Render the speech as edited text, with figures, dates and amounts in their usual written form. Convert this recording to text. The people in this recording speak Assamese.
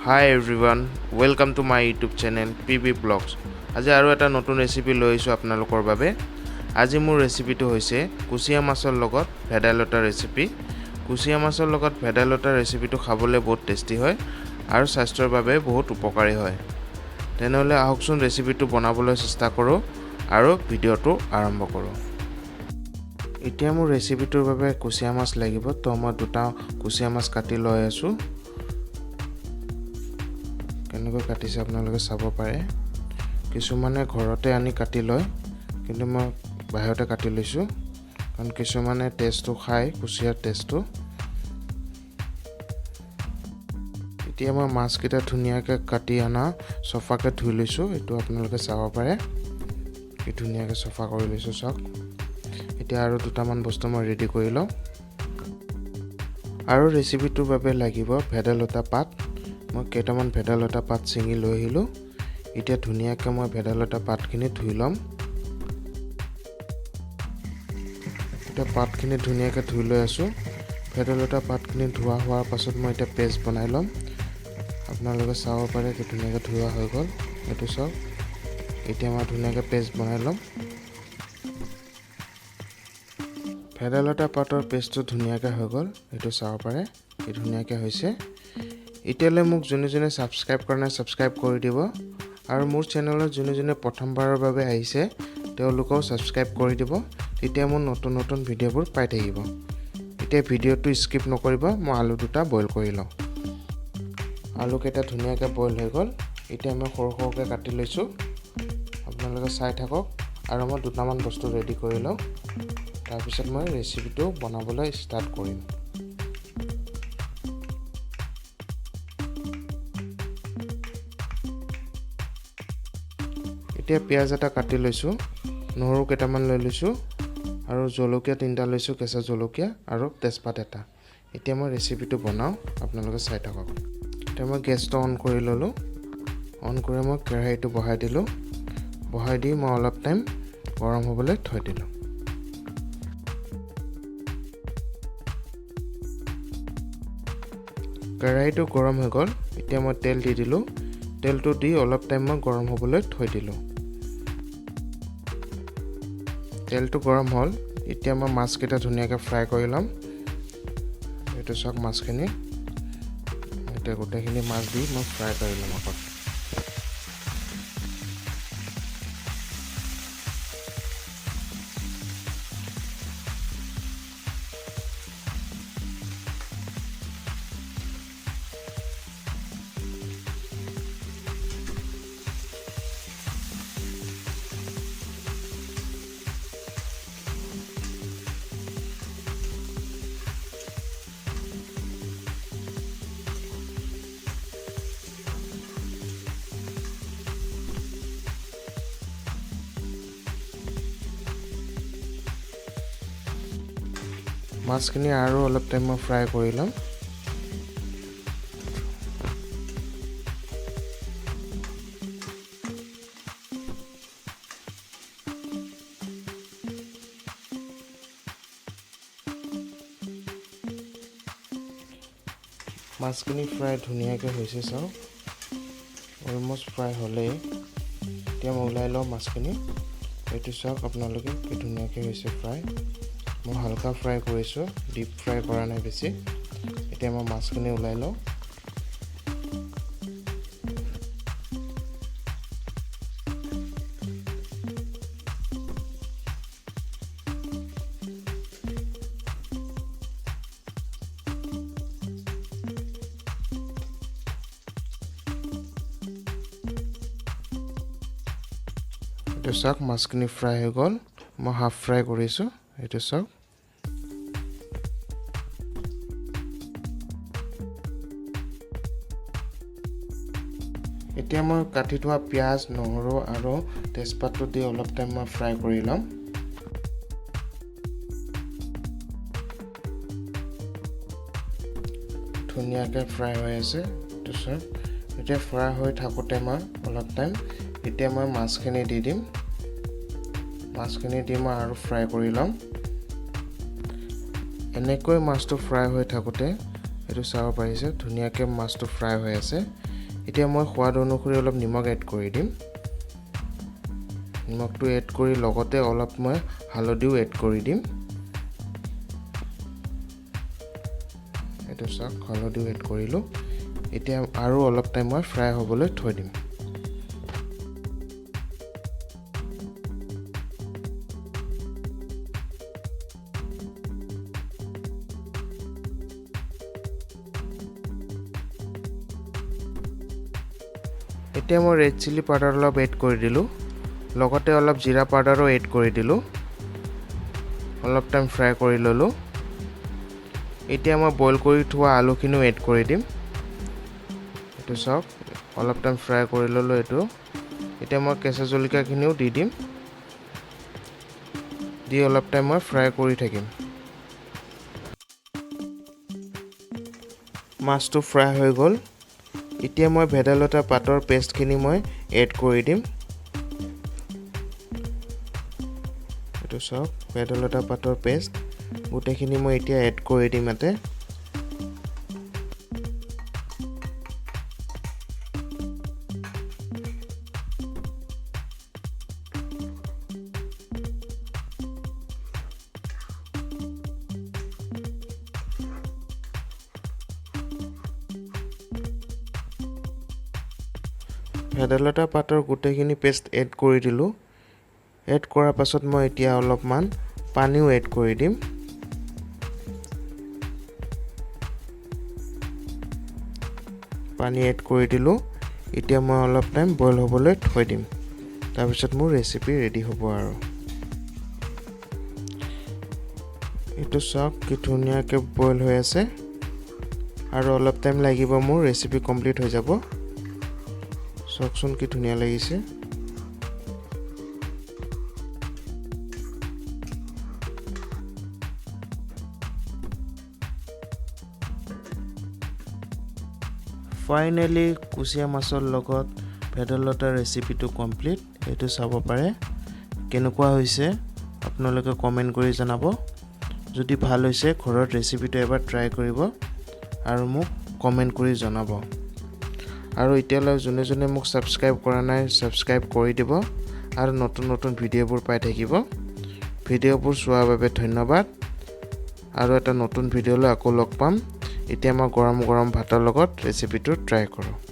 Hi everyone, welcome to my YouTube channel PB Vlogs. আজি আৰু এটা নতুন ৰেচিপি লৈ আহিছো আপোনালোকৰ বাবে। আজি মোৰ ৰেচিপিটো হৈছে কুচিয়া মাছৰ লগত ভেদাইলতা ৰেচিপি। কুচিয়া মাছৰ লগত ভেদাইলতা ৰেচিপিটো খাবলৈ বহুত টেষ্টি হয় আৰু স্বাস্থ্যৰ বাবে বহুত উপকাৰী হয়। তেনেহলে আহকচোন ৰেচিপিটো বনাবলৈ চেষ্টা কৰোঁ আৰু ভিডিঅ'টো আৰম্ভ কৰোঁ। এতিয়া মোৰ ৰেচিপিটোৰ বাবে কুচিয়া মাছ লাগিব, তো মই দুটা কুচিয়া মাছ কাটি লৈ আছো। কেনেকৈ কাটিছে আপোনালোকে চাব পাৰে। কিছুমানে ঘৰতে আনি কাটি লয়, কিন্তু মই বাহিৰতে কাটি লৈছো কাৰণ কিছুমানে টেষ্টটো খায় কুচিয়াৰ টেষ্টটো। এতিয়া মই মাছকেইটা ধুনীয়াকৈ কাটি আনা চফাকৈ ধুই লৈছো। এইটো আপোনালোকে চাব পাৰে, কি ধুনীয়াকৈ চফা কৰি লৈছো চাওক। এতিয়া আৰু দুটামান বস্তু মই ৰেডি কৰি লওঁ। আৰু ৰেচিপিটোৰ বাবে লাগিব ভেদাইলতা পাত। মই কেইটামান ভেদাইলতা পাত ছিঙি লৈ আহিলোঁ। এতিয়া ধুনীয়াকৈ মই ভেদাইলতা পাতখিনি ধুই ল'ম। এতিয়া পাতখিনি ধুনীয়াকৈ ধুই লৈ আছোঁ। ভেদাইলতা পাতখিনি ধোৱা হোৱাৰ পাছত মই এতিয়া পেষ্ট বনাই ল'ম। আপোনালোকে চাব পাৰে কি ধুনীয়াকৈ ধোৱা হৈ গ'ল। এইটো চাওক, এতিয়া মই ধুনীয়াকৈ পেষ্ট বনাই ল'ম। ভেদাইলতা পাতৰ পেষ্টটো ধুনীয়াকৈ হৈ গ'ল, এইটো চাব পাৰে কি ধুনীয়াকৈ হৈছে। এতিয়ালৈ মোক যোনে ছাবস্ক্ৰাইব কৰা নাই ছাবস্ক্ৰাইব কৰি দিব, আৰু মোৰ চেনেলত যোনে প্ৰথমবাৰৰ বাবে আহিছে তেওঁলোকেও ছাবস্ক্ৰাইব কৰি দিব, তেতিয়া মোৰ নতুন নতুন ভিডিঅ'বোৰ পাই থাকিব। এতিয়া ভিডিঅ'টো স্কিপ নকৰিব, মই আলু দুটা বইল কৰি লওঁ। আলুকেইটা ধুনীয়াকৈ বইল হৈ গ'ল। এতিয়া মই সৰু সৰুকৈ কাটি লৈছোঁ, আপোনালোকে চাই থাকক। আৰু মই দুটামান বস্তু ৰেডি কৰি লওঁ, তাৰপিছত মই ৰেচিপিটো বনাবলৈ ষ্টাৰ্ট কৰিম। এতিয়া পিঁয়াজ এটা কাটি লৈছোঁ, নহৰু কেইটামান লৈ লৈছোঁ, আৰু জলকীয়া 3টা লৈছোঁ, কেঁচা জলকীয়া আৰু তেজপাত এটা। এতিয়া মই ৰেচিপিটো বনাওঁ, আপোনালোকে চাই থাকক। এতিয়া মই গেছটো অন কৰি ল'লোঁ। অন কৰি মই কেৰাহীটো বহাই দিলোঁ। বহাই দি মই অলপ টাইম গৰম হ'বলৈ থৈ দিলোঁ। কেৰাহীটো গৰম হৈ গ'ল। এতিয়া মই তেল দি দিলোঁ। তেলটো দি অলপ টাইম মই গৰম হ'বলৈ থৈ দিলোঁ। তেলটো গৰম হ'ল। এতিয়া মই মাছকেইটা ধুনীয়াকৈ ফ্ৰাই কৰি ল'ম। এইটো চাওক মাছখিনি, এতিয়া গোটেইখিনি মাছ দি মই ফ্ৰাই কৰি ল'ম আকৌ। মাছখিনি আৰু অলপ টাইম মই ফ্ৰাই কৰি ল'ম। মাছখিনি ফ্ৰাই ধুনীয়াকৈ হৈছে চাওক, অলমষ্ট ফ্ৰাই হ'লেই। এতিয়া মই ওলাই লওঁ মাছখিনি। এইটো চাওক আপোনালোকে কি ধুনীয়াকৈ হৈছে ফ্ৰাই। মই হালকা ফ্ৰাই কৰিছোঁ, ডিপ ফ্ৰাই কৰা নাই বেছি। এতিয়া মই মাছখিনি ওলাই লওঁ। এইটো চাওক মাছখিনি ফ্ৰাই হৈ গ'ল। মই হাফ ফ্ৰাই কৰিছোঁ, এইটো চাওক। এতিয়া মই কাটি থোৱা পিঁয়াজ, নহৰু আৰু তেজপাতটো দি অলপ টাইম মই ফ্ৰাই কৰি ল'ম। ধুনীয়াকৈ ফ্ৰাই হৈ আছে, এইটো চাওক। এতিয়া ফ্ৰাই হৈ থাকোঁতে মই অলপ টাইম, এতিয়া মই মাছখিনি দি দিম। মাছখিনি দি মই আৰু ফ্ৰাই কৰি ল'ম। এনেকৈ মাছটো ফ্ৰাই হৈ থাকোঁতে এইটো চাব পাৰিছে ধুনীয়াকৈ মাছটো ফ্ৰাই হৈ আছে। এতিয়া মই সোৱাদ অনুসৰি অলপ নিমখ এড কৰি দিম নিমখটো এড কৰি লগতে অলপ মই হালধিও এড কৰি দিম এইটো চাওক হালধিও এড কৰিলোঁ এতিয়া আৰু অলপ টাইম মই ফ্ৰাই হ'বলৈ থৈ দিম এতিয়া মই ৰেড চিলি পাউডাৰ অলপ এড কৰি দিলোঁ লগতে অলপ জিৰা পাউডাৰো এড কৰি দিলোঁ অলপ টাইম ফ্ৰাই কৰি ল'লোঁ এতিয়া মই বইল কৰি থোৱা আলুখিনিও এড কৰি দিম এইটো চাওক অলপ টাইম ফ্ৰাই কৰি ল'লোঁ এইটো এতিয়া মই কেঁচা জলকীয়াখিনিও দি দিম দি অলপ টাইম মই ফ্ৰাই কৰি থাকিম মাছটো ফ্ৰাই হৈ গ'ল এতিয়া মই ভেদাইলতা পাতৰ পেষ্টখিনি মই এড কৰি দিম এইটো চাওক ভেদাইলতা পাতৰ পেষ্ট গোটেইখিনি মই এতিয়া এড কৰি দিম ইয়াতে ভেদাইলতা পাতৰ গোটেইখিনি পেষ্ট এড কৰি দিলোঁ এড কৰাৰ পাছত মই এতিয়া অলপমান পানীও এড কৰি দিম পানী এড কৰি দিলোঁ এতিয়া মই অলপ টাইম বইল হ'বলৈ থৈ দিম তাৰপিছত মোৰ ৰেচিপি ৰেডি হ'ব আৰু এইটো চাওক কি ধুনীয়াকৈ বইল হৈ আছে আৰু অলপ টাইম লাগিব মোৰ ৰেচিপি কমপ্লিট হৈ যাব চাওকচোন কি ধুনীয়া লাগিছে ফাইনেলি কুচিয়া মাছৰ লগত ভেদাইলতাৰ ৰেচিপিটো কমপ্লিট এইটো চাব পাৰে কেনেকুৱা হৈছে আপোনালোকে কমেণ্ট কৰি জনাব যদি ভাল হৈছে ঘৰত ৰেচিপিটো এবাৰ ট্ৰাই কৰিব আৰু মোক কমেণ্ট কৰি জনাব আৰু এতিয়ালৈ যোনে যোনে মোক সাবস্ক্ৰাইব কৰা নাই সাবস্ক্ৰাইব কৰি দিব আৰু নতুন নতুন ভিডিঅ'বোৰ পাই থাকিব ভিডিঅ'বোৰ চোৱাৰ বাবে ধন্যবাদ আৰু এটা নতুন ভিডিঅ'লৈ আকৌ লগ পাম এতিয়া মই গৰম গৰম ভাতৰ লগত ৰেচিপিটো ট্ৰাই কৰোঁ